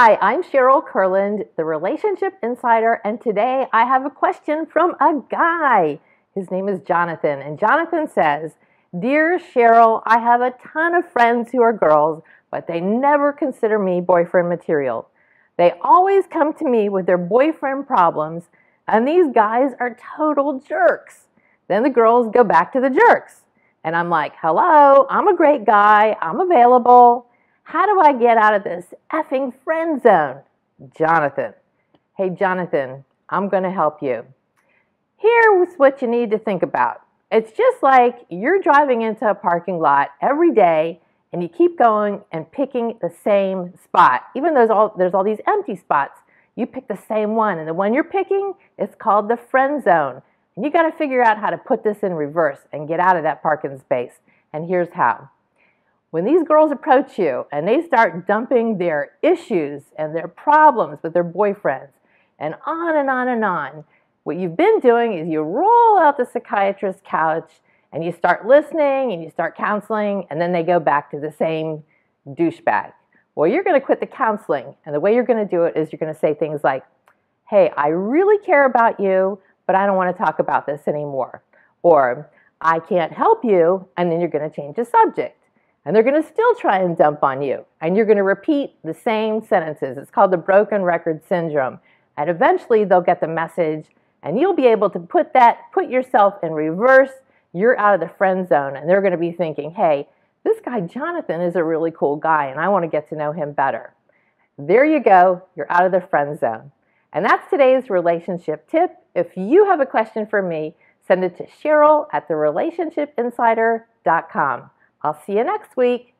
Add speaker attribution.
Speaker 1: Hi, I'm Cheryl Kurland, the Relationship Insider, and today I have a question from a guy. His name is Jonathan, and Jonathan says, "Dear Cheryl, I have a ton of friends who are girls, but they never consider me boyfriend material. They always come to me with their boyfriend problems, and these guys are total jerks. Then the girls go back to the jerks. And I'm like, hello, I'm a great guy, I'm available. How do I get out of this effing friend zone?" Jonathan. Hey, Jonathan, I'm going to help you. Here's what you need to think about. It's just like you're driving into a parking lot every day and you keep going and picking the same spot. Even though there's all these empty spots, you pick the same one. And the one you're picking is called the friend zone. And you got to figure out how to put this in reverse and get out of that parking space. And here's how. When these girls approach you and they start dumping their issues and their problems with their boyfriends and on and on and on, what you've been doing is you roll out the psychiatrist's couch and you start listening and you start counseling, and then they go back to the same douchebag. Well, you're going to quit the counseling, and the way you're going to do it is you're going to say things like, "Hey, I really care about you, but I don't want to talk about this anymore." Or, "I can't help you," and then you're going to change the subject. And they're going to still try and dump on you. And you're going to repeat the same sentences. It's called the broken record syndrome. And eventually they'll get the message and you'll be able to put yourself in reverse. You're out of the friend zone and they're going to be thinking, hey, this guy Jonathan is a really cool guy and I want to get to know him better. There you go. You're out of the friend zone. And that's today's relationship tip. If you have a question for me, send it to Cheryl@therelationshipinsider.com. I'll see you next week.